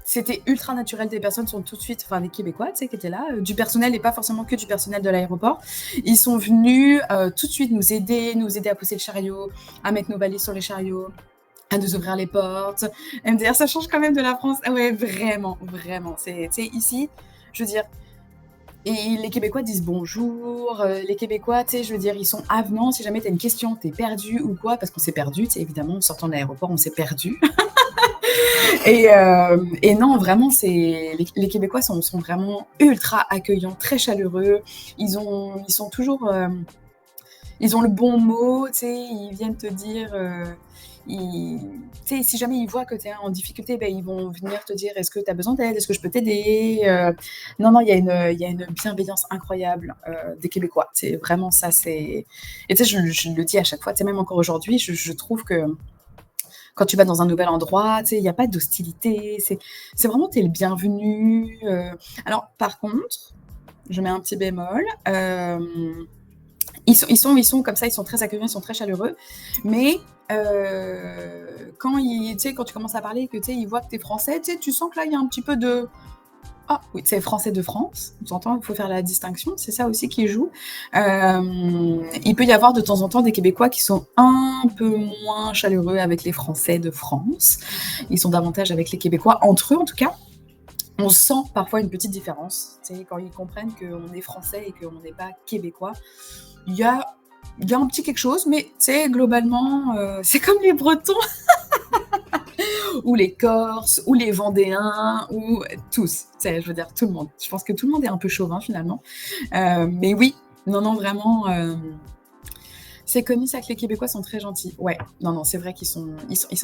c'était ultra naturel. Des personnes sont tout de suite, enfin des Québécois, tu sais, qui étaient là, du personnel et pas forcément que du personnel de l'aéroport. Ils sont venus tout de suite nous aider à pousser le chariot, à mettre nos valises sur les chariots, à nous ouvrir les portes. MDR, ça change quand même de la France. Ah ouais, vraiment, vraiment. C'est, tu sais, ici, je veux dire, et les Québécois disent bonjour. Les Québécois, tu sais, je veux dire, ils sont avenants. Si jamais tu as une question, tu es perdu ou quoi, parce qu'on s'est perdu, tu sais, évidemment, en sortant de l'aéroport, on s'est perdu. Et non, vraiment, les Québécois sont vraiment ultra accueillants, très chaleureux. Ils sont toujours, ils ont le bon mot, tu sais, ils viennent te dire, ils, tu sais, si jamais ils voient que tu es en difficulté, ben, ils vont venir te dire, est-ce que tu as besoin d'aide, est-ce que je peux t'aider. Non, non, il y a une bienveillance incroyable des Québécois. C'est vraiment ça, c'est. Et tu sais, je le dis à chaque fois, tu sais, même encore aujourd'hui, je trouve que quand tu vas dans un nouvel endroit, tu sais, il n'y a pas d'hostilité. C'est vraiment, tu es le bienvenu. Alors, par contre, je mets un petit bémol. Ils sont comme ça, ils sont très accueillants, ils sont très chaleureux. Mais tu sais, quand tu commences à parler, que tu sais, ils voient que tu es français, tu sais, tu sens que là, il y a un petit peu de. Ah oui, c'est français de France, on entend, il faut faire la distinction, c'est ça aussi qui joue. Il peut y avoir de temps en temps des Québécois qui sont un peu moins chaleureux avec les Français de France. Ils sont davantage avec les Québécois, entre eux en tout cas. On sent parfois une petite différence, tu sais, quand ils comprennent qu'on est français et qu'on n'est pas québécois. Il y a un petit quelque chose, mais tu sais, globalement, c'est comme les Bretons ou les Corses, ou les Vendéens, ou tous. Je veux dire, tout le monde. Je pense que tout le monde est un peu chauvin, finalement. Mais oui, non, non, vraiment, c'est connu ça que les Québécois sont très gentils. Ouais, non, non, c'est vrai ils sont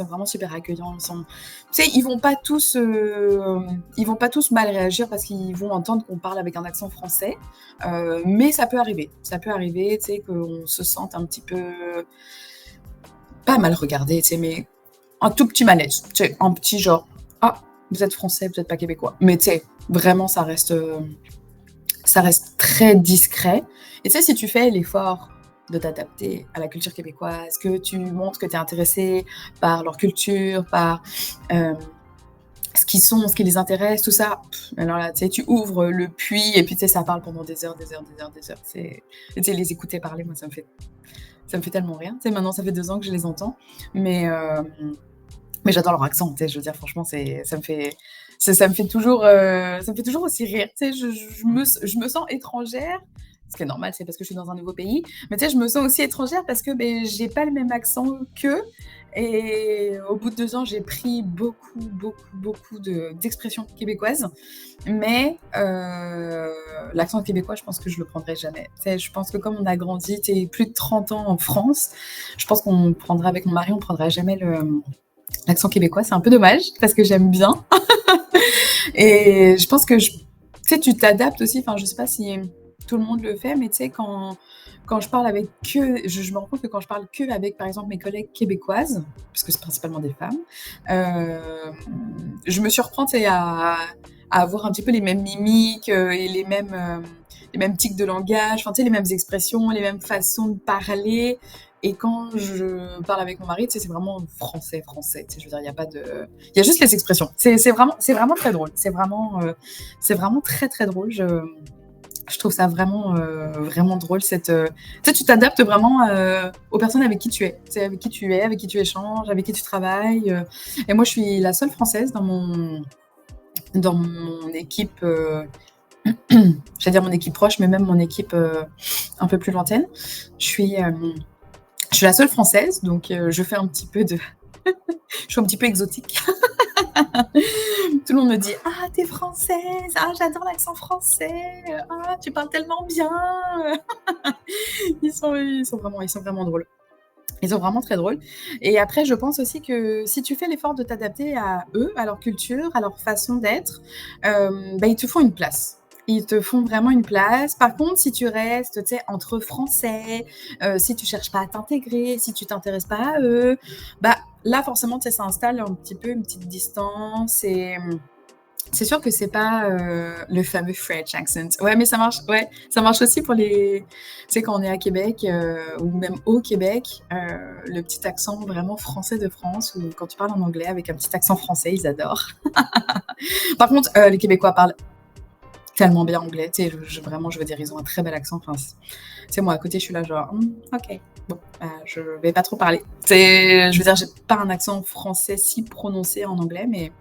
vraiment super accueillants. Tu sais, ils vont pas tous mal réagir parce qu'ils vont entendre qu'on parle avec un accent français. Mais ça peut arriver. Ça peut arriver, tu sais, qu'on se sente un petit peu pas mal regardé, tu sais, mais un tout petit malaise, tu sais, un petit genre, ah, vous êtes français, vous n'êtes pas québécois. Mais tu sais, vraiment, ça reste très discret. Et tu sais, si tu fais l'effort de t'adapter à la culture québécoise, que tu montres que tu es intéressé par leur culture, par ce qu'ils sont, ce qui les intéresse, tout ça, alors là, tu sais, tu ouvres le puits et puis tu sais, ça parle pendant des heures, des heures, des heures, des heures. Tu sais, les écouter parler, moi, ça me fait tellement rire. Tu sais, maintenant, ça fait 2 ans que je les entends, mais j'adore leur accent, tu sais, je veux dire, franchement, ça me fait toujours aussi rire. Tu sais, je me sens étrangère, ce qui est normal, c'est parce que je suis dans un nouveau pays, mais tu sais, je me sens aussi étrangère parce que ben, j'ai pas le même accent qu'eux. Et au bout de 2 ans, j'ai pris beaucoup, beaucoup, beaucoup d'expressions québécoises. Mais l'accent québécois, je pense que je le prendrai jamais. Tu sais, je pense que comme on a grandi, tu sais, plus de 30 ans en France, je pense qu'on prendra avec mon mari, on prendra jamais l'accent québécois. C'est un peu dommage parce que j'aime bien. Et je pense que tu sais, tu t'adaptes aussi. Enfin, je sais pas si tout le monde le fait, mais tu sais, quand je parle avec je me rends compte que quand je parle avec, par exemple, mes collègues québécoises, parce que c'est principalement des femmes, je me surprends, tu sais, à avoir un petit peu les mêmes mimiques et les mêmes tics de langage, enfin, tu sais, les mêmes expressions, les mêmes façons de parler. Et quand je parle avec mon mari, tu sais, c'est vraiment français, français. Tu sais, je veux dire, il y a pas de, il y a juste les expressions. C'est vraiment très drôle. C'est vraiment très très drôle. Je trouve ça vraiment vraiment drôle. Tu sais, tu t'adaptes vraiment aux personnes avec qui tu es. Tu sais, avec qui tu es, avec qui tu échanges, avec qui tu travailles. Et moi, je suis la seule française dans mon équipe. J'allais dire mon équipe proche, mais même mon équipe un peu plus lointaine. Je suis la seule française, donc je fais un petit peu de, je suis un petit peu exotique. Tout le monde me dit: «Ah, tu es française! Ah, j'adore l'accent français! Ah, tu parles tellement bien!» ils sont vraiment drôles. Ils sont vraiment très drôles et après je pense aussi que si tu fais l'effort de t'adapter à eux, à leur culture, à leur façon d'être, bah, ils te font une place. Ils te font vraiment une place. Par contre, si tu restes, tu sais, entre Français, si tu cherches pas à t'intégrer, si tu t'intéresses pas à eux, bah, là forcément, tu sais, ça installe un petit peu une petite distance et c'est sûr que c'est pas, le fameux French accent. Ouais, mais ça marche ouais, ça marche aussi pour les tu sais, quand on est à Québec, ou même au Québec, le petit accent vraiment français de France ou quand tu parles en anglais avec un petit accent français, ils adorent. Par contre, les Québécois parlent tellement bien anglais, tu sais, je vraiment, je veux dire, ils ont un très bel accent, enfin, c tu sais, moi, à côté, je suis là genre: OK, bon, je vais pas trop parler». C'est je veux dire, j'ai pas un accent français si prononcé en anglais, mais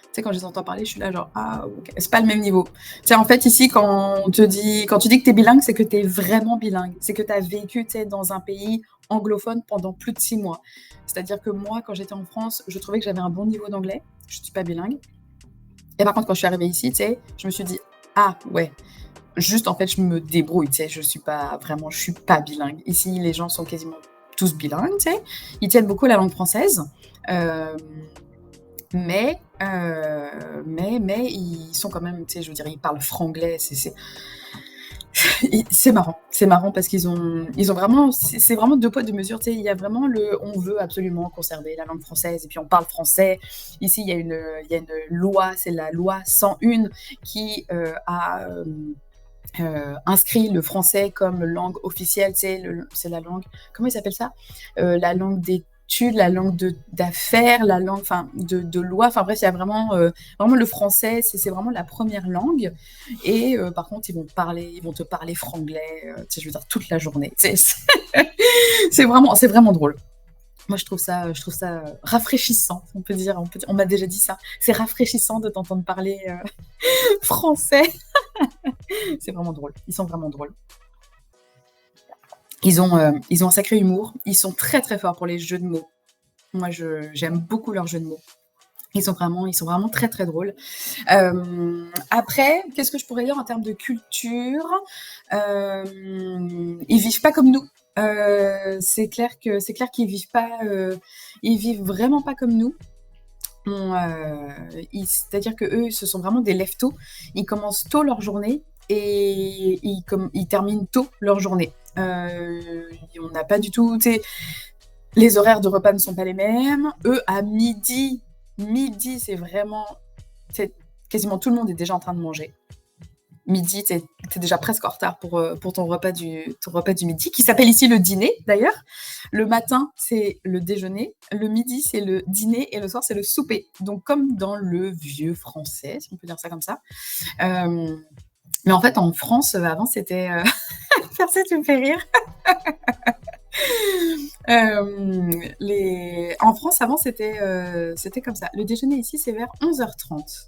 tu sais, quand je les entends parler, je suis là genre: «Ah OK». C'est pas le même niveau. Tu sais, en fait, ici, quand tu dis que tu es bilingue, c'est que tu es vraiment bilingue. C'est que tu as vécu, tu sais, dans un pays anglophone pendant plus de 6 mois. C'est-à-dire que moi, quand j'étais en France, je trouvais que j'avais un bon niveau d'anglais. Je suis pas bilingue et par contre, quand je suis arrivée ici, tu sais, je me suis dit: «Ah ouais, juste, en fait, je me débrouille», tu sais, je suis pas bilingue. Ici, les gens sont quasiment tous bilingues, tu sais. Ils tiennent beaucoup à la langue française, hem mais ils sont quand même, tu sais, je veux dire, ils parlent franglais, c'est marrant parce qu'ils ont vraiment c'est vraiment 2 poids 2 mesures, tu sais, il y a vraiment on veut absolument conserver la langue française et puis on parle français. Ici, il y a une loi, c'est la loi 101 qui, a, inscrit le français comme langue officielle, tu sais, c'est la langue, comment ils s'appellent ça? La langue d'études, la langue d'affaires, la langue, enfin, de loi, enfin bref, il y a vraiment le français, c'est vraiment la première langue et par contre, ils vont te parler franglais, tu sais, je veux dire toute la journée. C'est vraiment drôle. Moi, je trouve ça, rafraîchissant, on m'a déjà dit ça. C'est rafraîchissant de t'entendre parler, français. C'est vraiment drôle. Ils sont vraiment drôles. Ils ont un sacré humour. Ils sont très, très forts pour les jeux de mots. Moi, j'aime beaucoup leurs jeux de mots. Ils sont vraiment très, très drôles. Après, qu'est-ce que je pourrais dire en termes de culture? Ils vivent pas comme nous. C'est clair ils vivent vraiment pas comme nous. C'est-à-dire qu'eux, ce sont vraiment des lève-tôt. Ils commencent tôt leur journée et ils terminent tôt leur journée. On n'a pas du tout, tu sais, les horaires de repas ne sont pas les mêmes. Eux, à midi, c'est vraiment, tu quasiment tout le monde est déjà en train de manger. Midi, tu es déjà presque en retard pour ton repas du midi, qui s'appelle ici le dîner d'ailleurs. Le matin, c'est le déjeuner, le midi, c'est le dîner et le soir, c'est le souper. Donc comme dans le vieux français, si on peut dire ça comme ça. Mais en fait, en France, avant, c'était, ça, tu me fais rire. En France, avant, c'était comme ça. Le déjeuner ici, c'est vers 11h30.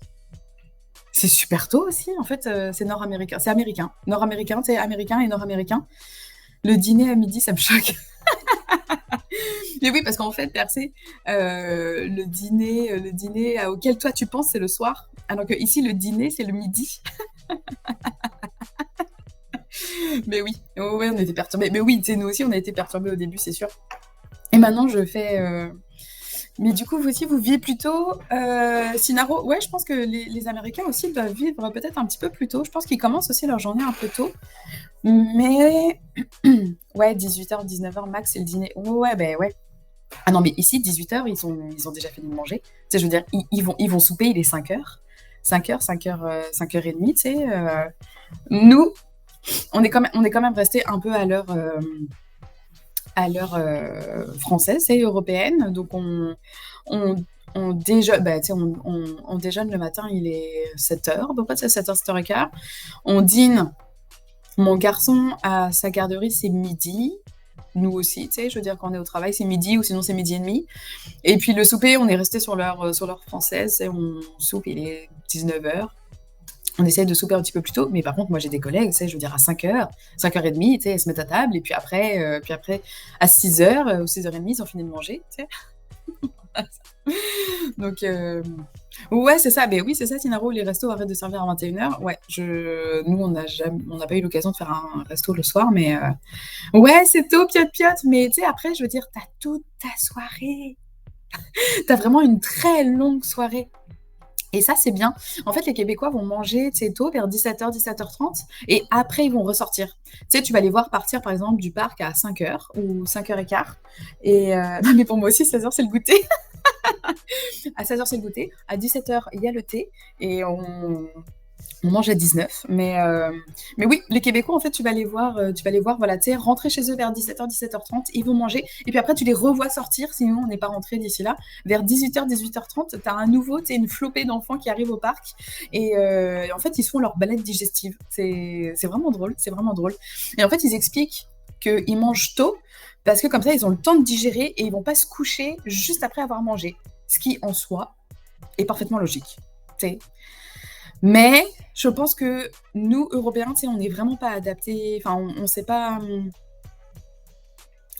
C'est super tôt aussi, en fait, c'est nord-américain. C'est américain. Nord-américain, tu sais, américain et nord-américain. Le dîner à midi, ça me choque. Mais oui, parce qu'en fait, percé, le dîner auquel toi tu penses, c'est le soir, alors qu'ici, le dîner, c'est le midi. Mais oui, ouais, ouais, on était perturbés. Mais oui, tu sais, nous aussi, on a été perturbés au début, c'est sûr. Et maintenant, je fais. Mais du coup, vous aussi, vous vivez plutôt Cinaro. Ouais, je pense que les Américains aussi doivent vivre peut-être un petit peu plus tôt. Je pense qu'ils commencent aussi leur journée un peu tôt. Mais ouais, 18h, 19h max, c'est le dîner. Ouais, ben ouais. Ah non, mais ici, 18h, ils ont déjà fini de manger. Tu sais, je veux dire, ils vont souper, il est 5h. 5h, 5h, 5h30, tu sais. Nous, on est quand même resté un peu à l'heure française et européenne. Donc on, on déjeune, bah, tu sais, on déjeune le matin, il est 7h, à peu près, c'est 7h, 7h15. On dîne, mon garçon à sa garderie, c'est midi. Nous aussi, tu sais, je veux dire, quand on est au travail, c'est midi ou sinon c'est midi et demi. Et puis le souper, on est resté sur l'heure française et on soupe, il est 19h. On essaye de souper un petit peu plus tôt, mais par contre, moi j'ai des collègues, tu sais, je veux dire à 5h, 5h30, tu sais, elles se mettent à table, et puis après à 6h ou 6h30, ils ont fini de manger, tu sais. Donc, Ouais, c'est ça. Beh, oui, c'est ça, Tinaro, les restos arrêtent de servir à 21:00. Ouais, nous, on n'a pas eu l'occasion de faire un resto le soir, mais ouais, c'est tôt, piote, mais tu sais, après, je veux dire, tu as toute ta soirée. Tu as vraiment une très longue soirée et ça, c'est bien. En fait, les Québécois vont manger, tu sais, tôt, vers 17:00, 17:30 et après, ils vont ressortir. Tu sais, tu vas les voir partir, par exemple, du parc à 5:00 ou 5:15 et non, mais pour moi aussi, 16:00, c'est le goûter. À 16:00, c'est le goûter. À 17:00, il y a le thé et on mange à 19. Mais oui, les Québécois, en fait, tu vas les voir, voilà, tu sais, rentrer chez eux vers 17h, 17h30, ils vont manger. Et puis après, tu les revois sortir, sinon on n'est pas rentré d'ici là. Vers 18h, 18h30, tu as un nouveau, tu sais, une flopée d'enfants qui arrivent au parc. Et en fait, ils se font leur balade digestive. C'est vraiment drôle, c'est vraiment drôle. Et en fait, ils expliquent qu'ils mangent tôt parce que comme ça, ils ont le temps de digérer et ils vont pas se coucher juste après avoir mangé. Ce qui, en soi, est parfaitement logique. Tu sais. Mais je pense que nous, Européens, tu sais, on n'est vraiment pas adaptés, enfin, on s'est pas,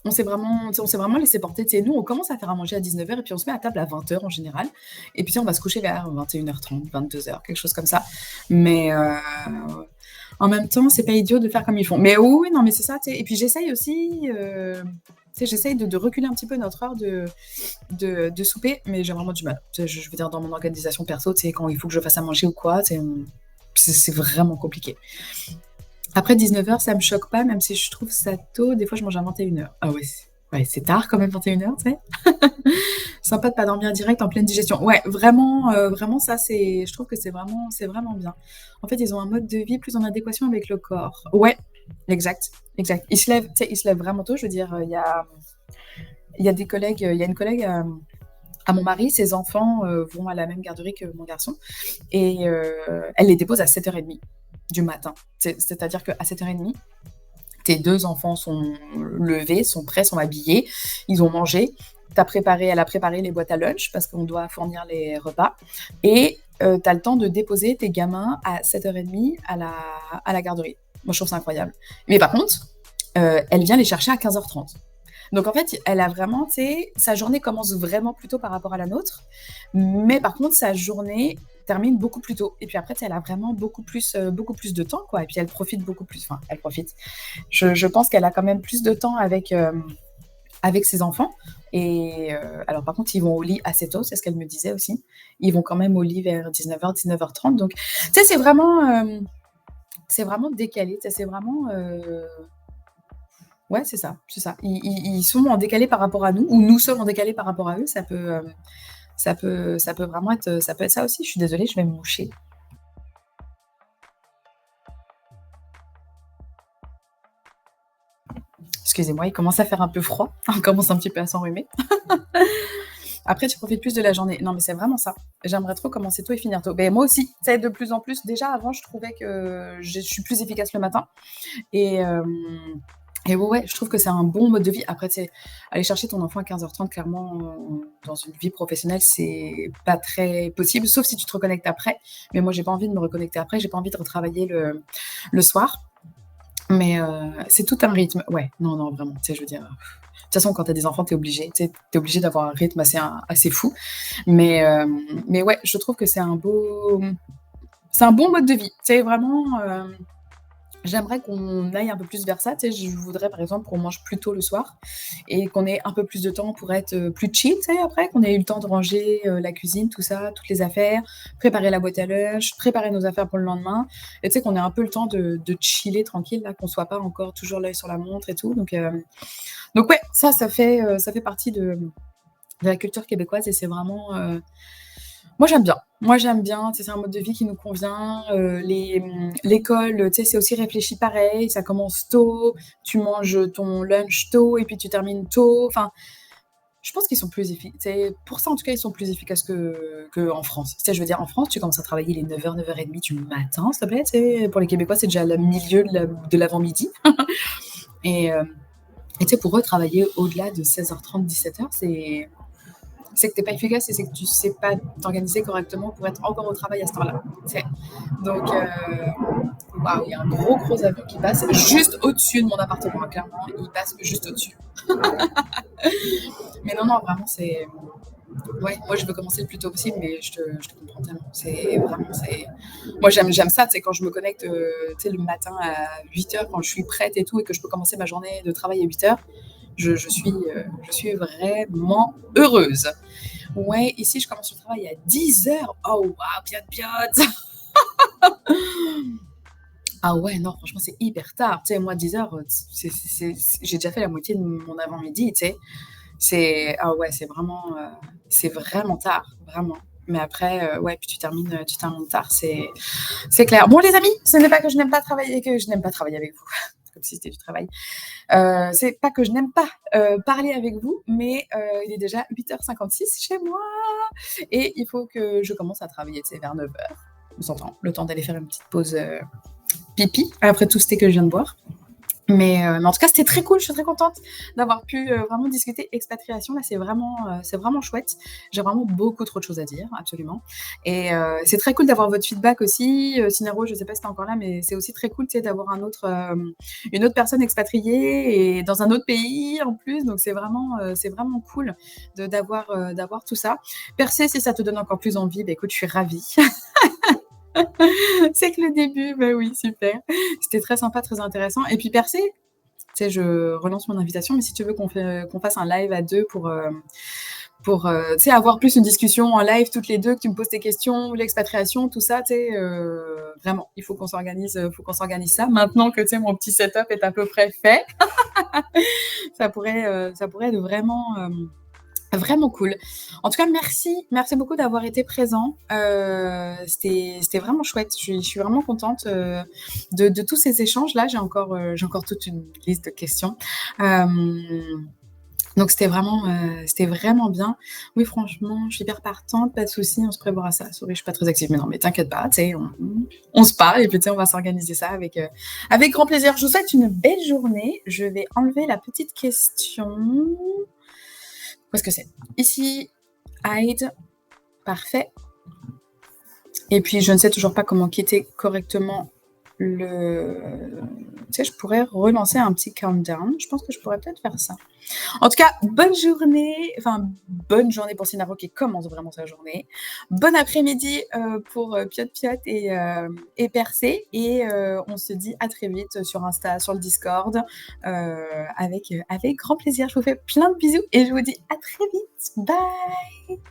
on s'est vraiment, tu sais, on s'est vraiment laissé porter. Tu sais, nous, on commence à faire à manger à 19h et puis on se met à table à 20h en général. Et puis, tu sais, on va se coucher vers 21h30, 22h, quelque chose comme ça. Mais en même temps, c'est pas idiot de faire comme ils font. Mais oui, oui, non, mais c'est ça, tu sais. Et puis, j'essaye aussi, tu sais, j'essaye de reculer un petit peu notre heure de souper, mais j'ai vraiment du mal. Tu sais, je veux dire, dans mon organisation perso, tu sais, quand il faut que je fasse à manger ou quoi, tu sais, c'est vraiment compliqué. Après 19h, ça me choque pas, même si je trouve ça tôt. Des fois, je mange à 21h. Ah ouais, ouais, c'est tard quand même, 21h, tu sais. Sympa de pas dormir direct en pleine digestion. Ouais, vraiment, vraiment, ça, je trouve que c'est vraiment bien. En fait, ils ont un mode de vie plus en adéquation avec le corps. Ouais, exact, exact. Ils se lèvent, tu sais, ils se lèvent vraiment tôt. Je veux dire, il y a des collègues, il y a une collègue à mon mari, ses enfants vont à la même garderie que mon garçon et elle les dépose à 7h30 du matin. C'est-à-dire qu'à 7h30, tes deux enfants sont levés, sont prêts, sont habillés, ils ont mangé. Elle a préparé les boîtes à lunch parce qu'on doit fournir les repas. Et tu as le temps de déposer tes gamins à 7h30 à la garderie. Moi, je trouve ça incroyable. Mais par contre, elle vient les chercher à 15h30. Donc en fait, elle a vraiment, tu sais, sa journée commence vraiment plus tôt par rapport à la nôtre, mais par contre, sa journée termine beaucoup plus tôt. Et puis après, tu sais, elle a vraiment beaucoup plus de temps, quoi. Et puis elle profite beaucoup plus. Enfin, elle profite. Je pense qu'elle a quand même plus de temps avec ses enfants. Et alors par contre, ils vont au lit assez tôt, c'est ce qu'elle me disait aussi. Ils vont quand même au lit vers 19h, 19h30. Donc, tu sais, c'est vraiment décalé. Tu sais, c'est vraiment ouais, c'est ça, c'est ça. Ils sont en décalé par rapport à nous ou nous sommes en décalé par rapport à eux. Ça peut vraiment être, ça peut être ça aussi. Je suis désolée, je vais me moucher. Excusez-moi, il commence à faire un peu froid. On commence un petit peu à s'enrhumer. Après, tu profites plus de la journée. Non, mais c'est vraiment ça. J'aimerais trop commencer tôt et finir tôt. Ben, moi aussi, tu sais, de plus en plus. Déjà, avant, je trouvais que je suis plus efficace le matin. Et, ouais, je trouve que c'est un bon mode de vie. Après, tu sais, aller chercher ton enfant à 15h30, clairement, dans une vie professionnelle, c'est pas très possible, sauf si tu te reconnectes après. Mais moi, j'ai pas envie de me reconnecter après, j'ai pas envie de retravailler le soir. Mais c'est tout un rythme. Ouais, non, non, vraiment. Tu sais, je veux dire, de toute façon, quand tu as des enfants, tu es obligé. Tu sais, tu es obligé d'avoir un rythme assez fou. Mais ouais, je trouve que c'est un bon mode de vie. Tu sais, vraiment, j'aimerais qu'on aille un peu plus vers ça, tu sais, je voudrais par exemple qu'on mange plus tôt le soir et qu'on ait un peu plus de temps pour être, plus chill, tu sais, après, qu'on ait eu le temps de ranger, la cuisine, tout ça, toutes les affaires, préparer la boîte à lunch, préparer nos affaires pour le lendemain et tu sais, qu'on ait un peu le temps de chiller tranquille là, qu'on soit pas encore toujours l'œil sur la montre et tout donc ouais, ça fait partie de la culture québécoise et c'est vraiment, moi j'aime bien. Moi j'aime bien, tu sais, c'est un mode de vie qui nous convient, l'école, tu sais, c'est aussi réfléchi pareil, ça commence tôt, tu manges ton lunch tôt et puis tu termines tôt. Enfin, je pense qu'ils sont plus pour ça en tout cas, ils sont plus efficaces qu'en France. Tu sais, je veux dire en France, tu commences à travailler les 9h, 9h30 du matin, s'il te plaît, tu sais? Pour les Québécois, c'est déjà le milieu de l'avant-midi et et tu sais, pour eux, travailler au-delà de 16h30, 17h, c'est que tu es pas efficace et c'est que tu sais pas t'organiser correctement pour être encore au travail à ce temps-là. Tu sais. Donc, waouh, il y a un gros avion qui passe juste au-dessus de mon appartement, clairement. Il passe juste au-dessus. Mais non, non, vraiment, Ouais, moi je veux commencer le plus tôt possible, mais je te comprends tellement. C'est vraiment, moi j'aime ça, tu sais, quand je me connecte, tu sais, le matin à 8 heures, quand je suis prête et tout, et que je peux commencer ma journée de travail à 8 heures, je suis vraiment heureuse. Ouais, ici je commence le travail à 10 heures. Oh waouh, bien, bien. Ah ouais, non, franchement, c'est hyper tard. Tu sais, moi, 10 heures, j'ai déjà fait la moitié de mon avant-midi, tu sais. Ah ouais, c'est vraiment tard, vraiment. Mais après, ouais, puis tu termines tard, c'est clair. Bon, les amis, ce n'est pas que je n'aime pas travailler, que je n'aime pas travailler avec vous. Comme si c'était du travail. C'est pas que je n'aime pas parler avec vous, mais il est déjà 8h56 chez moi et il faut que je commence à travailler, tu sais, vers 9 heures. On s'entend, le temps d'aller faire une petite pause pipi après tout ce thé que je viens de boire. Mais en tout cas, c'était très cool. Je suis très contente d'avoir pu vraiment discuter expatriation. Là, c'est vraiment chouette. J'ai vraiment beaucoup trop de choses à dire, absolument. Et c'est très cool d'avoir votre feedback aussi. Sinaro, je ne sais pas si tu es encore là, mais c'est aussi très cool, tu sais, d'avoir une autre personne expatriée et dans un autre pays en plus. Donc, c'est vraiment cool d'avoir tout ça. Percé, si ça te donne encore plus envie, bah, écoute, je suis ravie. C'est que le début, bah oui, super. C'était très sympa, très intéressant. Et puis Percé, tu sais, je relance mon invitation, mais si tu veux qu'on fasse un live à deux pour tu sais, avoir plus une discussion en live toutes les deux, que tu me poses tes questions, l'expatriation, tout ça, tu sais, vraiment, il faut qu'on s'organise ça. Maintenant que, tu sais, mon petit setup est à peu près fait, ça pourrait être vraiment cool. En tout cas, merci beaucoup d'avoir été présent. C'était vraiment chouette. Je suis vraiment contente de tous ces échanges. Là, j'ai encore toute une liste de questions. Donc c'était vraiment bien. Oui, franchement, je suis hyper partante, pas de souci, on se prévoira ça. Sorry, je suis pas très active, mais non, mais t'inquiète pas, tu sais, on se parle et puis tu sais, on va s'organiser ça avec grand plaisir. Je vous souhaite une belle journée. Je vais enlever la petite question. Où est-ce que c'est? Ici, hide, parfait. Et puis, je ne sais toujours pas comment quitter correctement le... Tu sais, je pourrais relancer un petit countdown. Je pense que je pourrais peut-être faire ça. En tout cas, bonne journée pour Sinaro qui commence vraiment sa journée. Bon après-midi pour Piot Piot et Percé. Et on se dit à très vite sur Insta, sur le Discord, avec grand plaisir. Je vous fais plein de bisous et je vous dis à très vite. Bye!